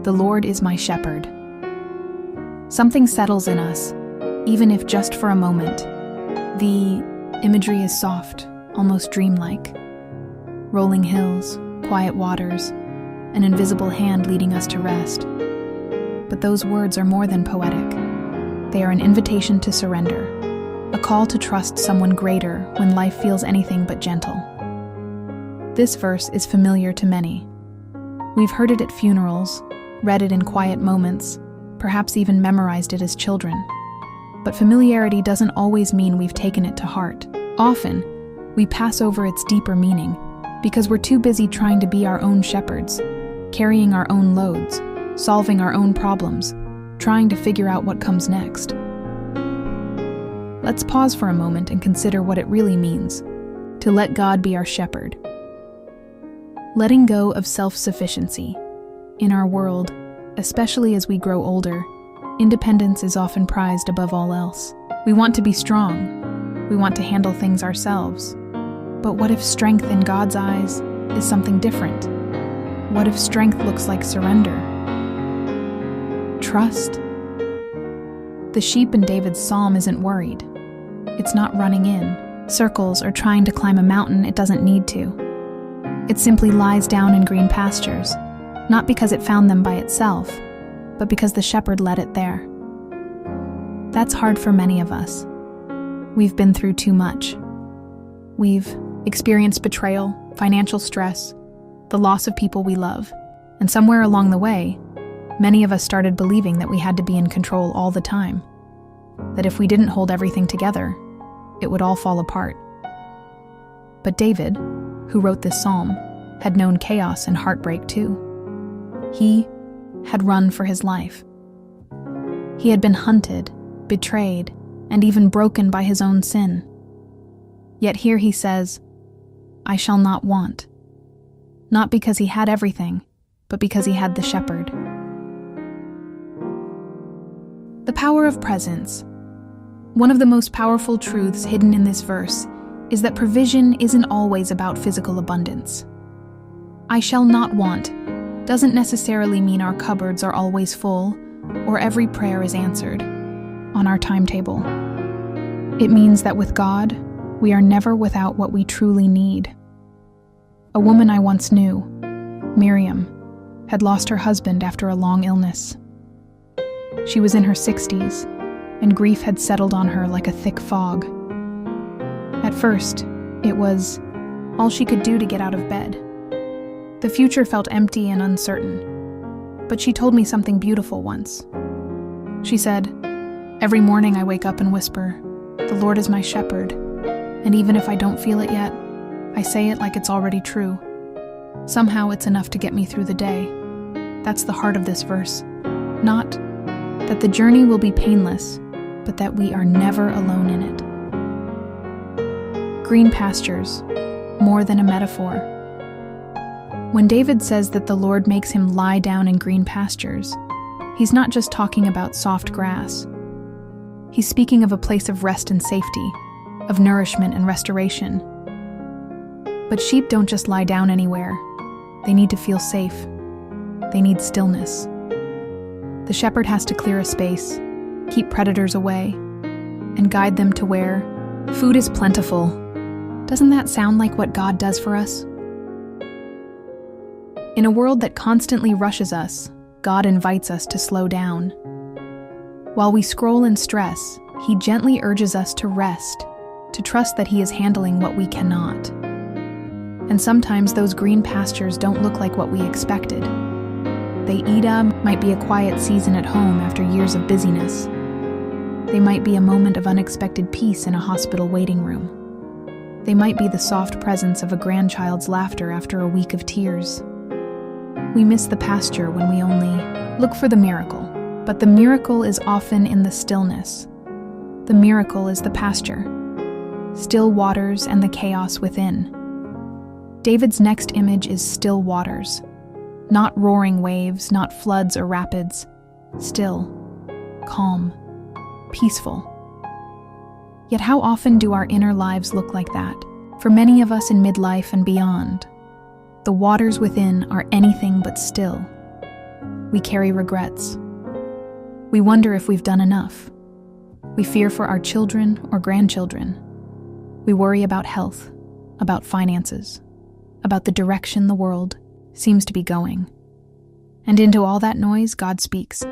"The Lord is my shepherd." Something settles in us, even if just for a moment. The imagery is soft, almost dreamlike. Rolling hills, quiet waters, an invisible hand leading us to rest. But those words are more than poetic. They are an invitation to surrender, a call to trust someone greater when life feels anything but gentle. This verse is familiar to many. We've heard it at funerals, read it in quiet moments, perhaps even memorized it as children. But familiarity doesn't always mean we've taken it to heart. Often, we pass over its deeper meaning because we're too busy trying to be our own shepherds, carrying our own loads, solving our own problems, trying to figure out what comes next. Let's pause for a moment and consider what it really means to let God be our shepherd. Letting go of self-sufficiency. In our world, especially as we grow older, independence is often prized above all else. We want to be strong. We want to handle things ourselves. But what if strength in God's eyes is something different? What if strength looks like surrender? Trust. The sheep in David's psalm isn't worried. It's not running in circles or trying to climb a mountain it doesn't need to. It simply lies down in green pastures, not because it found them by itself, but because the shepherd led it there. That's hard for many of us. We've been through too much. We've experienced betrayal, financial stress, the loss of people we love, and somewhere along the way, many of us started believing that we had to be in control all the time, that if we didn't hold everything together, it would all fall apart. But David, who wrote this psalm, had known chaos and heartbreak too. He had run for his life. He had been hunted, betrayed, and even broken by his own sin. Yet here he says, "I shall not want." Not because he had everything, but because he had the shepherd. The power of presence. One of the most powerful truths hidden in this verse is that provision isn't always about physical abundance. "I shall not want" doesn't necessarily mean our cupboards are always full or every prayer is answered on our timetable. It means that with God, we are never without what we truly need. A woman I once knew, Miriam, had lost her husband after a long illness. She was in her 60s, and grief had settled on her like a thick fog. At first, it was all she could do to get out of bed. The future felt empty and uncertain, but she told me something beautiful once. She said, "Every morning I wake up and whisper, 'The Lord is my shepherd,' and even if I don't feel it yet, I say it like it's already true. Somehow it's enough to get me through the day." That's the heart of this verse. Not that the journey will be painless, but that we are never alone in it. Green pastures, more than a metaphor. When David says that the Lord makes him lie down in green pastures, he's not just talking about soft grass. He's speaking of a place of rest and safety, of nourishment and restoration. But sheep don't just lie down anywhere. They need to feel safe. They need stillness. The shepherd has to clear a space, keep predators away, and guide them to where food is plentiful. Doesn't that sound like what God does for us? In a world that constantly rushes us, God invites us to slow down. While we scroll in stress, He gently urges us to rest, to trust that He is handling what we cannot. And sometimes those green pastures don't look like what we expected. The Ida might be a quiet season at home after years of busyness. They might be a moment of unexpected peace in a hospital waiting room. They might be the soft presence of a grandchild's laughter after a week of tears. We miss the pasture when we only look for the miracle, but the miracle is often in the stillness. The miracle is the pasture, still waters and the chaos within. David's next image is still waters. Not roaring waves, not floods or rapids. Still, calm, peaceful. Yet how often do our inner lives look like that? For many of us in midlife and beyond, the waters within are anything but still. We carry regrets. We wonder if we've done enough. We fear for our children or grandchildren. We worry about health, about finances, about the direction the world seems to be going. And into all that noise, God speaks.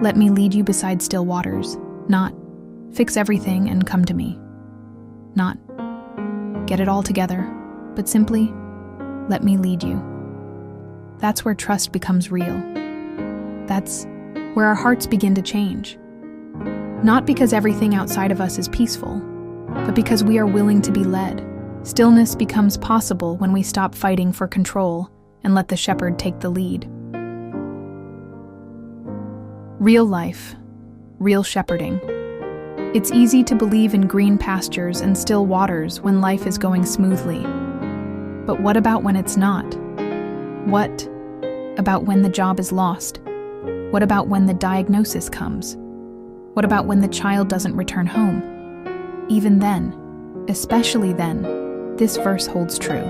Let me lead you beside still waters, not fix everything and come to me. Not get it all together, but simply let me lead you. That's where trust becomes real. That's where our hearts begin to change. Not because everything outside of us is peaceful, but because we are willing to be led. Stillness becomes possible when we stop fighting for control and let the shepherd take the lead. Real life, real shepherding. It's easy to believe in green pastures and still waters when life is going smoothly. But what about when it's not? What about when the job is lost? What about when the diagnosis comes? What about when the child doesn't return home? Even then, especially then, this verse holds true.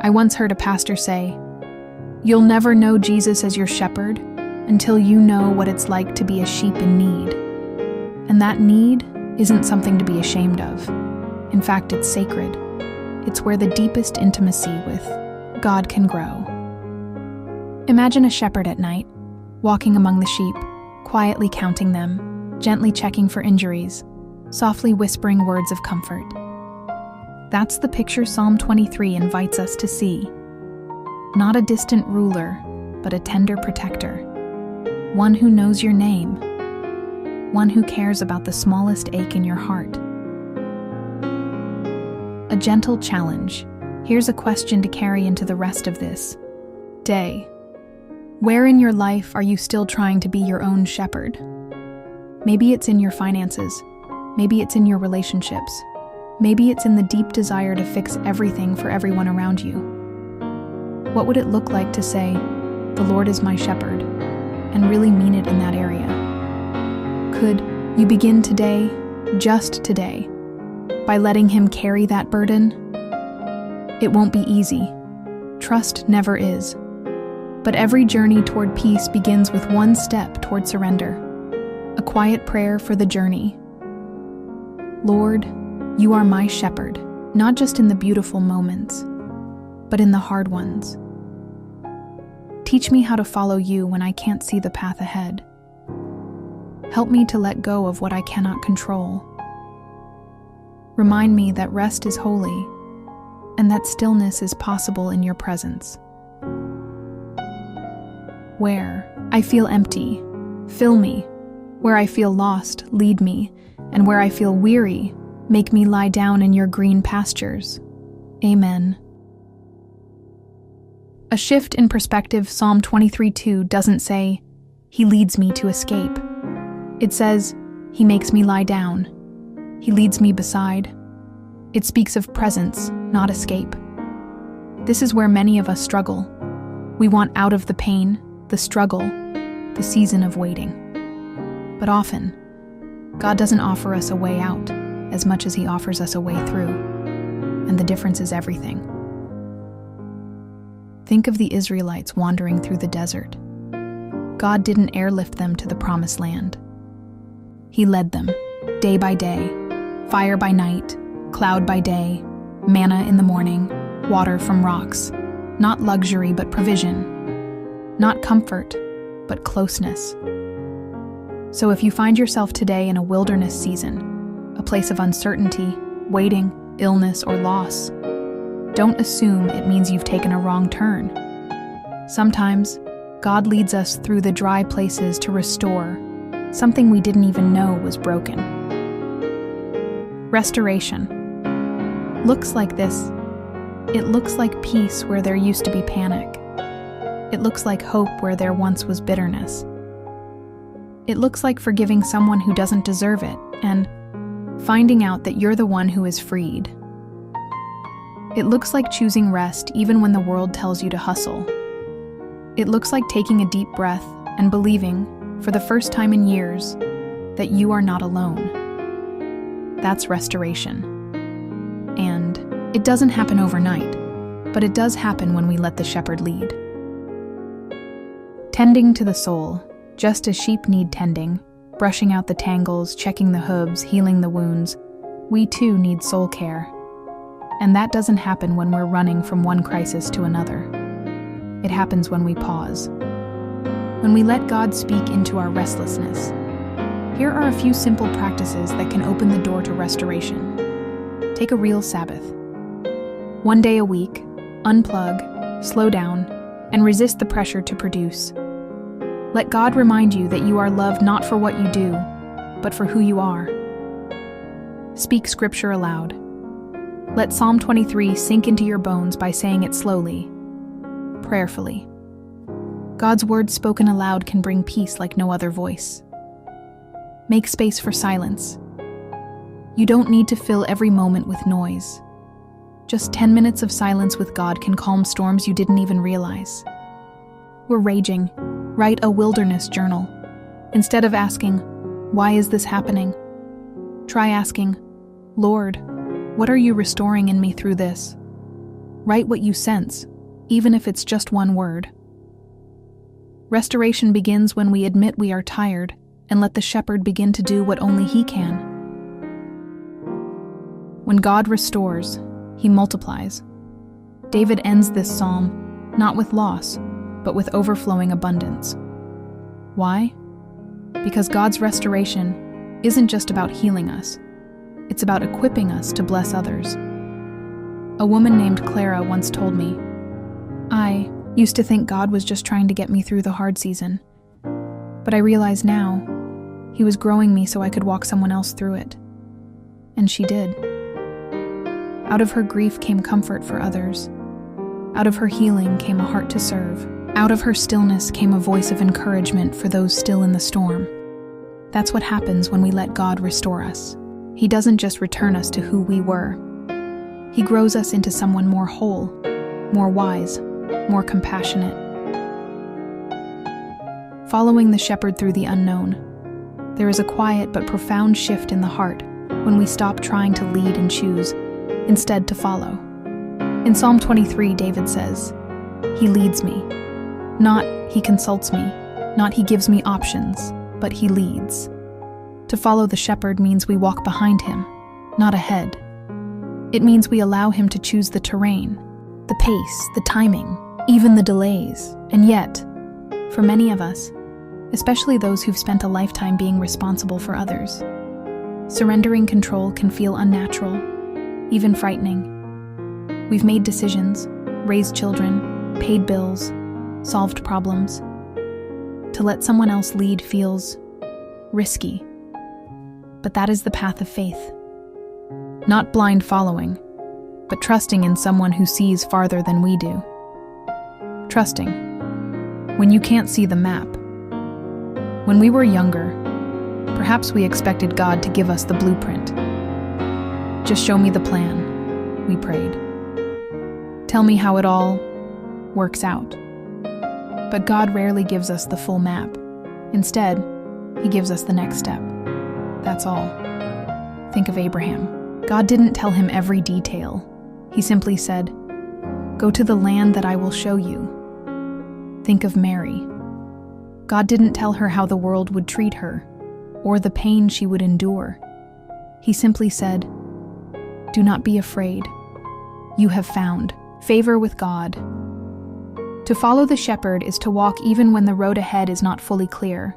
I once heard a pastor say, "You'll never know Jesus as your shepherd until you know what it's like to be a sheep in need." And that need isn't something to be ashamed of. In fact, it's sacred. It's where the deepest intimacy with God can grow. Imagine a shepherd at night, walking among the sheep, quietly counting them, gently checking for injuries, softly whispering words of comfort. That's the picture Psalm 23 invites us to see. Not a distant ruler, but a tender protector. One who knows your name. One who cares about the smallest ache in your heart. A gentle challenge. Here's a question to carry into the rest of this day. Where in your life are you still trying to be your own shepherd? Maybe it's in your finances. Maybe it's in your relationships. Maybe it's in the deep desire to fix everything for everyone around you. What would it look like to say, "The Lord is my shepherd," and really mean it in that area? Could you begin today, just today, by letting Him carry that burden? It won't be easy. Trust never is. But every journey toward peace begins with one step toward surrender. A quiet prayer for the journey. Lord, you are my shepherd, not just in the beautiful moments, but in the hard ones. Teach me how to follow you when I can't see the path ahead. Help me to let go of what I cannot control. Remind me that rest is holy and that stillness is possible in your presence. Where I feel empty, fill me. Where I feel lost, lead me. And where I feel weary, make me lie down in your green pastures. Amen. A shift in perspective, Psalm 23:2 doesn't say, "He leads me to escape." It says, "He makes me lie down. He leads me beside." It speaks of presence, not escape. This is where many of us struggle. We want out of the pain, the struggle, the season of waiting. But often, God doesn't offer us a way out as much as He offers us a way through, and the difference is everything. Think of the Israelites wandering through the desert. God didn't airlift them to the promised land. He led them, day by day, fire by night, cloud by day, manna in the morning, water from rocks. Not luxury, but provision. Not comfort, but closeness. So if you find yourself today in a wilderness season, a place of uncertainty, waiting, illness, or loss, don't assume it means you've taken a wrong turn. Sometimes, God leads us through the dry places to restore something we didn't even know was broken. Restoration looks like this. It looks like peace where there used to be panic. It looks like hope where there once was bitterness. It looks like forgiving someone who doesn't deserve it and finding out that you're the one who is freed. It looks like choosing rest even when the world tells you to hustle. It looks like taking a deep breath and believing, for the first time in years, that you are not alone. That's restoration. And it doesn't happen overnight, but it does happen when we let the shepherd lead. Tending to the soul, just as sheep need tending, brushing out the tangles, checking the hooves, healing the wounds, we too need soul care. And that doesn't happen when we're running from one crisis to another. It happens when we pause. When we let God speak into our restlessness. Here are a few simple practices that can open the door to restoration. Take a real Sabbath. 1 day a week, unplug, slow down, and resist the pressure to produce. Let God remind you that you are loved not for what you do, but for who you are. Speak scripture aloud. Let Psalm 23 sink into your bones by saying it slowly, prayerfully. God's word spoken aloud can bring peace like no other voice. Make space for silence. You don't need to fill every moment with noise. Just 10 minutes of silence with God can calm storms you didn't even realize. We're raging. Write a wilderness journal. Instead of asking, "Why is this happening?" try asking, "Lord, what are you restoring in me through this?" Write what you sense, even if it's just one word. Restoration begins when we admit we are tired and let the shepherd begin to do what only he can. When God restores, he multiplies. David ends this psalm not with loss, but with overflowing abundance. Why? Because God's restoration isn't just about healing us. It's about equipping us to bless others. A woman named Clara once told me, "I used to think God was just trying to get me through the hard season. But I realize now, he was growing me so I could walk someone else through it." And she did. Out of her grief came comfort for others. Out of her healing came a heart to serve. Out of her stillness came a voice of encouragement for those still in the storm. That's what happens when we let God restore us. He doesn't just return us to who we were. He grows us into someone more whole, more wise, more compassionate. Following the shepherd through the unknown, there is a quiet but profound shift in the heart when we stop trying to lead and choose, instead to follow. In Psalm 23, David says, "He leads me." Not, "He consults me," not, "He gives me options," but "He leads." To follow the shepherd means we walk behind him, not ahead. It means we allow him to choose the terrain, the pace, the timing, even the delays. And yet, for many of us, especially those who've spent a lifetime being responsible for others, surrendering control can feel unnatural, even frightening. We've made decisions, raised children, paid bills, solved problems. To let someone else lead feels risky. But that is the path of faith. Not blind following, but trusting in someone who sees farther than we do. Trusting when you can't see the map. When we were younger, perhaps we expected God to give us the blueprint. "Just show me the plan," we prayed. "Tell me how it all works out." But God rarely gives us the full map. Instead, he gives us the next step. That's all. Think of Abraham. God didn't tell him every detail. He simply said, "Go to the land that I will show you." Think of Mary. God didn't tell her how the world would treat her, or the pain she would endure. He simply said, "Do not be afraid. You have found favor with God." To follow the shepherd is to walk even when the road ahead is not fully clear.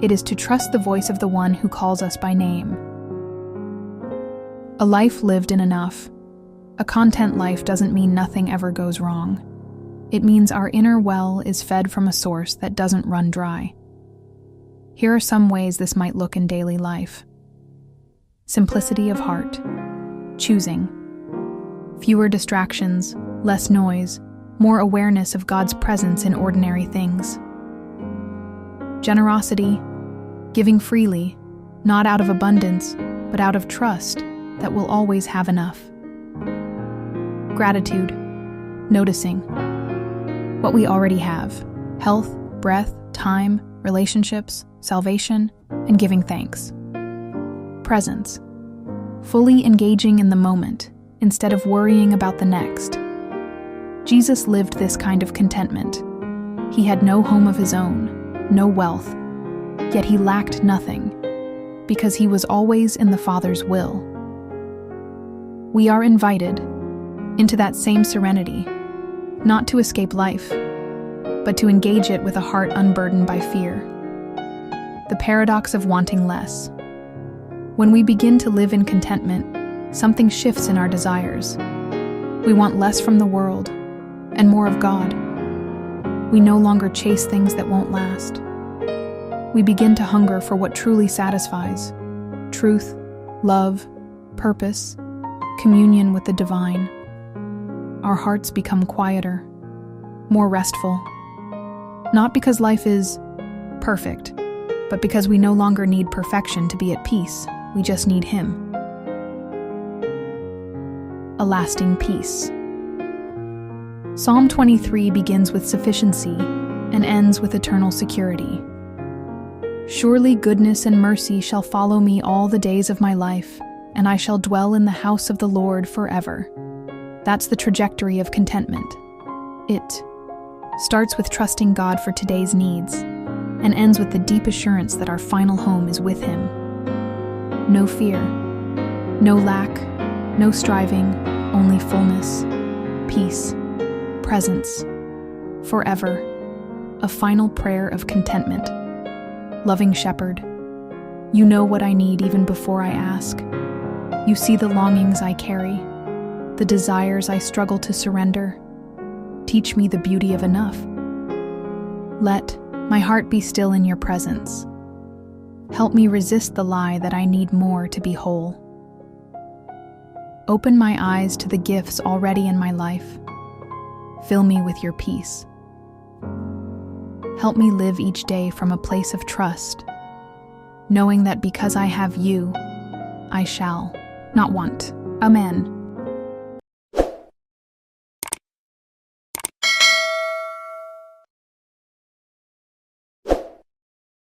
It is to trust the voice of the one who calls us by name. A life lived in enough. A content life doesn't mean nothing ever goes wrong. It means our inner well is fed from a source that doesn't run dry. Here are some ways this might look in daily life. Simplicity of heart. Choosing. Fewer distractions, less noise, more awareness of God's presence in ordinary things. Generosity. Giving freely, not out of abundance, but out of trust that we'll always have enough. Gratitude. Noticing what we already have: health, breath, time, relationships, salvation, and giving thanks. Presence. Fully engaging in the moment instead of worrying about the next. Jesus lived this kind of contentment. He had no home of his own, no wealth, yet he lacked nothing, because he was always in the Father's will. We are invited into that same serenity, not to escape life, but to engage it with a heart unburdened by fear. The paradox of wanting less. When we begin to live in contentment, something shifts in our desires. We want less from the world and more of God. We no longer chase things that won't last. We begin to hunger for what truly satisfies: truth, love, purpose, communion with the divine. Our hearts become quieter, more restful, not because life is perfect, but because we no longer need perfection to be at peace. We just need Him. A lasting peace. Psalm 23 begins with sufficiency and ends with eternal security. Surely goodness and mercy shall follow me all the days of my life, and I shall dwell in the house of the Lord forever. That's the trajectory of contentment. It starts with trusting God for today's needs and ends with the deep assurance that our final home is with Him. No fear, no lack, no striving, only fullness, peace, presence, forever, a final prayer of contentment. Loving Shepherd, you know what I need even before I ask. You see the longings I carry, the desires I struggle to surrender. Teach me the beauty of enough. Let my heart be still in your presence. Help me resist the lie that I need more to be whole. Open my eyes to the gifts already in my life. Fill me with your peace. Help me live each day from a place of trust, knowing that because I have you, I shall not want. Amen.